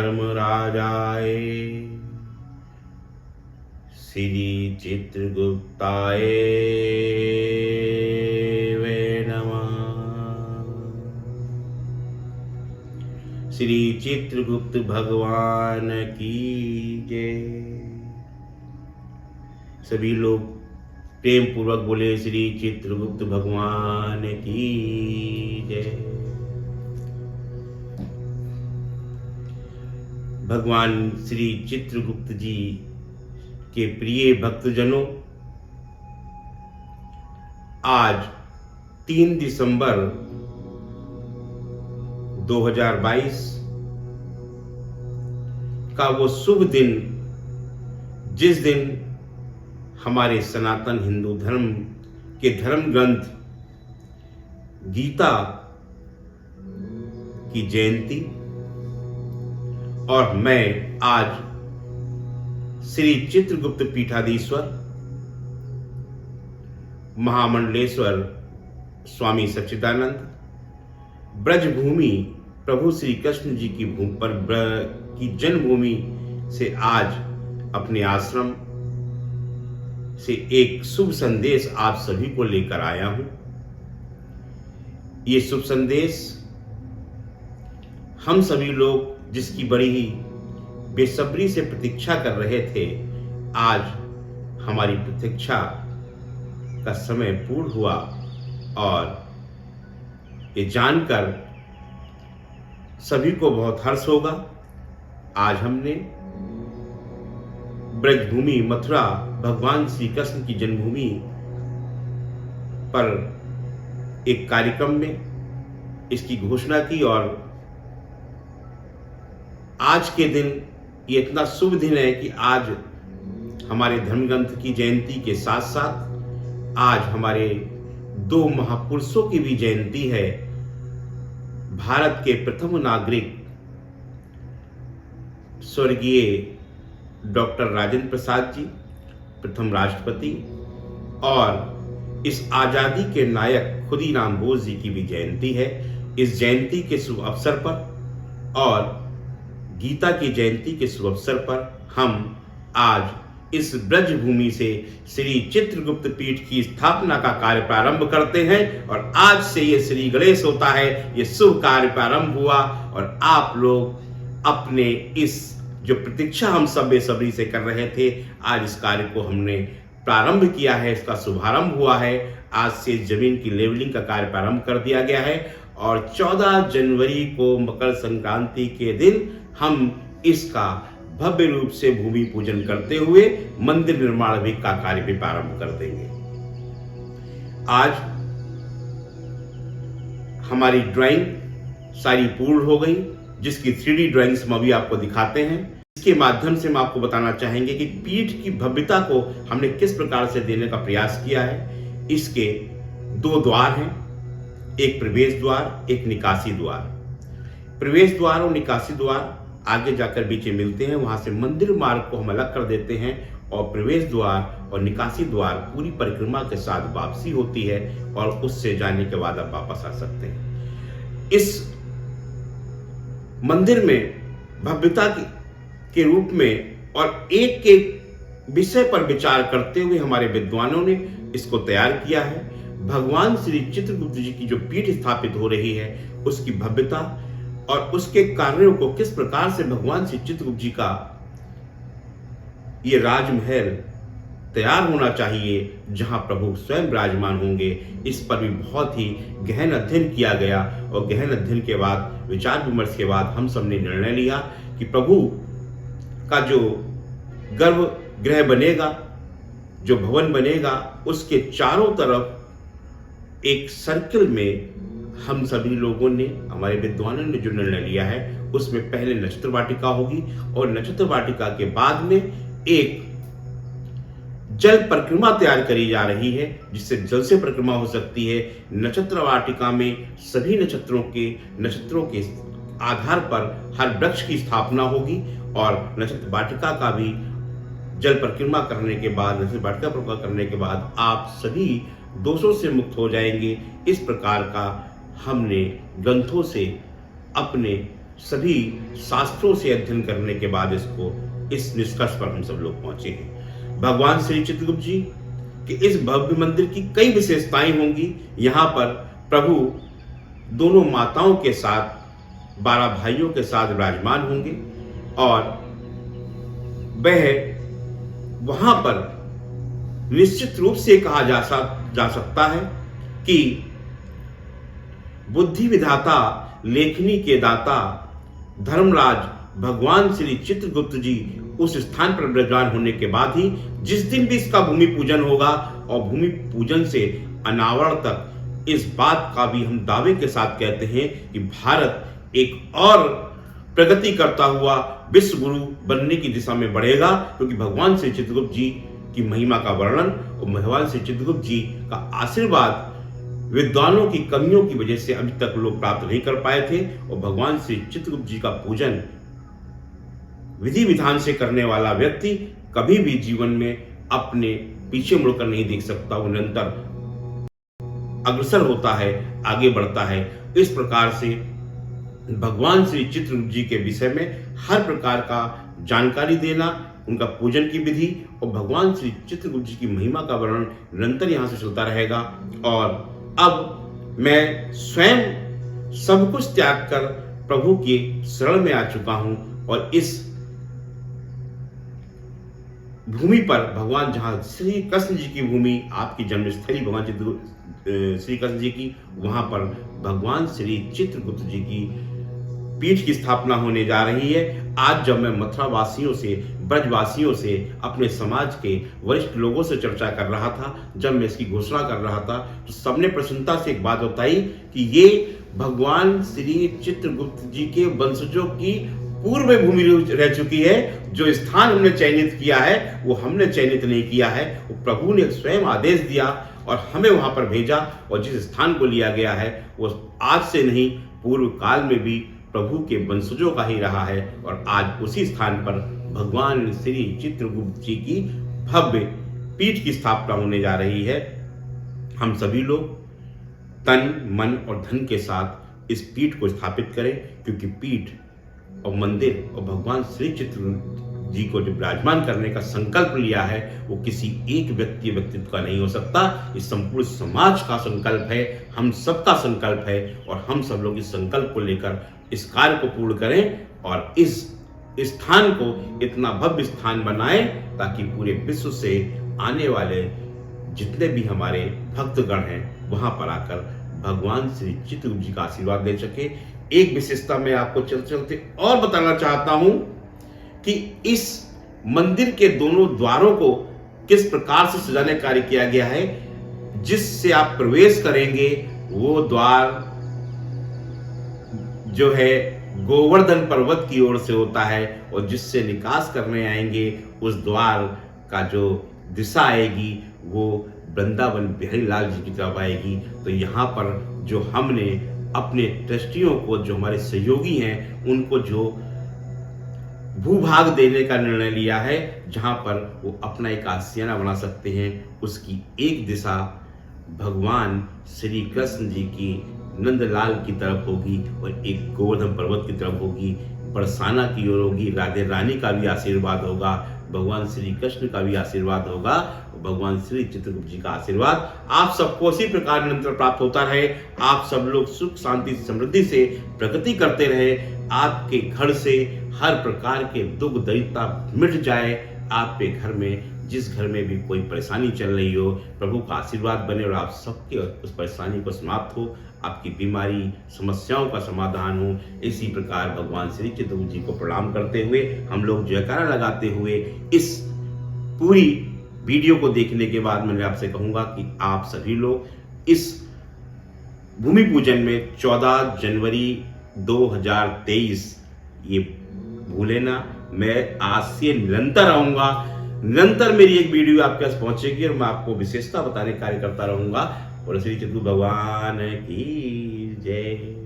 धर्मराजाय श्री चित्रगुप्ताय वे नमः। श्री चित्रगुप्त भगवान की जय। सभी लोग प्रेम पूर्वक बोले श्री चित्रगुप्त भगवान की जय। भगवान श्री चित्रगुप्त जी के प्रिय भक्तजनों, आज 3 दिसंबर 2022 का वो शुभ दिन, जिस दिन हमारे सनातन हिंदू धर्म के धर्म ग्रंथ गीता की जयंती, और मैं आज श्री चित्रगुप्त पीठाधीश्वर महामंडलेश्वर स्वामी सच्चिदानंद ब्रजभूमि प्रभु श्री कृष्ण जी की भूमि पर की जन्मभूमि से आज अपने आश्रम से एक शुभ संदेश आप सभी को लेकर आया हूं। ये शुभ संदेश हम सभी लोग जिसकी बड़ी ही बेसब्री से प्रतीक्षा कर रहे थे, आज हमारी प्रतीक्षा का समय पूर्ण हुआ और ये जानकर सभी को बहुत हर्ष होगा। आज हमने ब्रजभूमि मथुरा भगवान श्री कृष्ण की जन्मभूमि पर एक कार्यक्रम में इसकी घोषणा की, और आज के दिन ये इतना शुभ दिन है कि आज हमारे धर्मग्रंथ की जयंती के साथ साथ आज हमारे 2 महापुरुषों की भी जयंती है। भारत के प्रथम नागरिक स्वर्गीय डॉक्टर राजेंद्र प्रसाद जी, प्रथम राष्ट्रपति, और इस आजादी के नायक खुदीराम बोस जी की भी जयंती है। इस जयंती के शुभ अवसर पर और गीता की जयंती के शुभ अवसर पर हम आज इस ब्रजभूमि से श्री चित्रगुप्त पीठ की स्थापना का कार्य प्रारंभ करते हैं, और आज से ये श्री गणेश होता है। ये शुभ कार्य प्रारंभ हुआ और आप लोग अपने इस जो प्रतीक्षा हम सब बेसब्री से कर रहे थे, आज इस कार्य को हमने प्रारंभ किया है, इसका शुभारंभ हुआ है। आज से जमीन की लेवलिंग का कार्य प्रारंभ कर दिया गया है और 14 जनवरी को मकर संक्रांति के दिन हम इसका भव्य रूप से भूमि पूजन करते हुए मंदिर निर्माण भी का कार्य भी प्रारंभ कर देंगे। आज हमारी ड्राइंग सारी पूर्ण हो गई, जिसकी 3D ड्राइंग्स हम अभी आपको दिखाते हैं। इसके माध्यम से हम आपको बताना चाहेंगे कि पीठ की भव्यता को हमने किस प्रकार से देने का प्रयास किया है। इसके 2 द्वार हैं, एक प्रवेश द्वार, एक निकासी द्वार। प्रवेश द्वार और निकासी द्वार आगे जाकर बीच में मिलते हैं, वहां से मंदिर मार्ग को हम अलग कर देते हैं और प्रवेश द्वार और निकासी द्वार पूरी परिक्रमा के साथ वापसी होती है और उससे जाने के बाद आप वापस आ सकते हैं। इस मंदिर में भव्यता के रूप में और एक एक विषय पर विचार करते हुए हमारे विद्वानों ने इसको तैयार किया है। भगवान श्री चित्रगुप्त जी की जो पीठ स्थापित हो रही है, उसकी भव्यता और उसके कार्यों को किस प्रकार से भगवान श्री चित्रगुप्त जी का ये राजमहल तैयार होना चाहिए, जहां प्रभु स्वयं विराजमान होंगे, इस पर भी बहुत ही गहन अध्ययन किया गया। और गहन अध्ययन के बाद, विचार विमर्श के बाद हम सब ने निर्णय लिया कि प्रभु का जो गर्भगृह बनेगा, जो भवन बनेगा, उसके चारों तरफ एक सर्कल में हम सभी लोगों ने, हमारे विद्वानों ने जो निर्णय लिया है, उसमें पहले नक्षत्र वाटिका होगी और नक्षत्र वाटिका के बाद में एक जल परिक्रमा तैयार करी जा रही है, जिससे जल से परिक्रमा हो सकती है। नक्षत्र वाटिका में सभी नक्षत्रों के आधार पर हर वृक्ष की स्थापना होगी और नक्षत्र वाटिका का भी जल परिक्रमा करने के बाद, नक्षत्र वाटिका परिक्रमा करने के बाद आप सभी दोषों से मुक्त हो जाएंगे। इस प्रकार का हमने ग्रंथों से अपने सभी शास्त्रों से अध्ययन करने के बाद इसको इस निष्कर्ष पर हम सब लोग पहुंचे हैं। भगवान श्री चित्रगुप्त जी कि इस भव्य मंदिर की कई विशेषताएं होंगी। यहाँ पर प्रभु दोनों माताओं के साथ 12 भाइयों के साथ विराजमान होंगे और वह वहां पर निश्चित रूप से कहा जा सकता है कि बुद्धि विधाता, लेखनी के दाता धर्मराज भगवान श्री चित्रगुप्त जी उस स्थान पर विराजमान होने के बाद ही जिस दिन भी इसका भूमि पूजन होगा और भूमि पूजन से अनावरण तक इस बात का भी हम दावे के साथ कहते हैं कि भारत एक और प्रगति करता हुआ विश्व गुरु बनने की दिशा में बढ़ेगा, क्योंकि भगवान श्री चित्रगुप्त जी की महिमा का वर्णन और भगवान श्री चित्रगुप्त जी का आशीर्वाद विद्वानों की कमियों की वजह से अभी तक लोग प्राप्त नहीं कर पाए थे। और भगवान श्री चित्रगुप्त जी का पूजन विधि विधान से करने वाला व्यक्ति कभी भी जीवन में अपने पीछे मुड़कर नहीं देख सकता, वो निरंतर अग्रसर होता है, आगे बढ़ता है। इस प्रकार से भगवान श्री चित्रगुप्त जी के विषय में हर प्रकार का जानकारी देना, उनका पूजन की विधि और भगवान श्री चित्रगुप्त जी की महिमा का वर्णन निरंतर यहाँ से चलता रहेगा। और अब मैं स्वयं सब कुछ त्याग कर प्रभु के शरण में आ चुका हूं और इस भूमि पर भगवान जहां श्री कृष्ण जी की भूमि, आपकी जन्मस्थली भगवान श्री कृष्ण जी की, वहां पर भगवान श्री चित्रगुप्त जी की पीठ की स्थापना होने जा रही है। आज जब मैं मथुरा वासियों से, ब्रजवासियों से, अपने समाज के वरिष्ठ लोगों से चर्चा कर रहा था, जब मैं इसकी घोषणा कर रहा था, तो सबने प्रसन्नता से एक बात बताई कि ये भगवान श्री चित्रगुप्त जी के वंशजों की पूर्व भूमि रह चुकी है। जो स्थान हमने चयनित किया है वो हमने चयनित नहीं किया है, वो प्रभु ने स्वयं आदेश दिया और हमें वहां पर भेजा। और जिस स्थान को लिया गया है वो आज से नहीं, पूर्व काल में भी प्रभु के वंशजों का ही रहा है। और आज उसी स्थान पर भगवान श्री चित्रगुप्त जी की भव्य पीठ की स्थापना होने जा रही है। हम सभी लोग तन, मन और धन के साथ इस पीठ को स्थापित करें, क्योंकि पीठ और मंदिर और भगवान श्री चित्रगुप्त जी को जो विराजमान करने का संकल्प लिया है वो किसी एक व्यक्तित्व का नहीं हो सकता। इस संपूर्ण समाज का संकल्प है, हम सबका संकल्प है और हम सब लोग इस संकल्प को लेकर इस कार्य को पूर्ण करें और इस स्थान को इतना भव्य स्थान बनाएं ताकि पूरे विश्व से आने वाले जितने भी हमारे भक्तगण हैं वहां पर आकर भगवान श्री चित्रगुप्त जी का आशीर्वाद ले सके। एक विशेषता मैं आपको चलते और बताना चाहता हूं कि इस मंदिर के दोनों द्वारों को किस प्रकार से सजाने कार्य किया गया है। जिससे आप प्रवेश करेंगे वो द्वार जो है गोवर्धन पर्वत की ओर से होता है और जिससे निकास करने आएंगे उस द्वार का जो दिशा आएगी वो वृंदावन बिहारी लाल जी की तरफ आएगी। तो यहाँ पर जो हमने अपने ट्रस्टियों को, जो हमारे सहयोगी हैं, उनको जो भूभाग देने का निर्णय लिया है, जहां पर वो अपना एक आशियाना बना सकते हैं, उसकी एक दिशा भगवान श्री कृष्ण जी की नंदलाल की तरफ होगी और एक गोवर्धन पर्वत की तरफ होगी। बरसाना की ओर होगी, राधे रानी का भी आशीर्वाद होगा, भगवान श्री कृष्ण का भी आशीर्वाद होगा, भगवान श्री चित्रगुप्त जी का आशीर्वाद आप सबको इसी प्रकार निरंतर प्राप्त होता रहे। आप सब लोग सुख, शांति, समृद्धि से प्रगति करते रहे। आपके घर से हर प्रकार के दुख दरिद्रता मिट जाए। आपके घर में, जिस घर में भी कोई परेशानी चल रही हो, प्रभु का आशीर्वाद बने और आप सबके उस परेशानी को समाप्त हो, आपकी बीमारी, समस्याओं का समाधान हो। इसी प्रकार भगवान श्री चित्रगुप्त जी को प्रणाम करते हुए, हम लोग जयकारा लगाते हुए इस पूरी वीडियो को देखने के बाद मैं आपसे कहूंगा कि आप सभी लोग इस भूमि पूजन में 14 जनवरी 2023 ये भूले ना। मैं आज से निरंतर आऊंगा, निरंतर मेरी एक वीडियो आपके पास पहुंचेगी और मैं आपको विशेषता बताने कार्य करता रहूंगा। और श्री चित्रगुप्त भगवान की जय।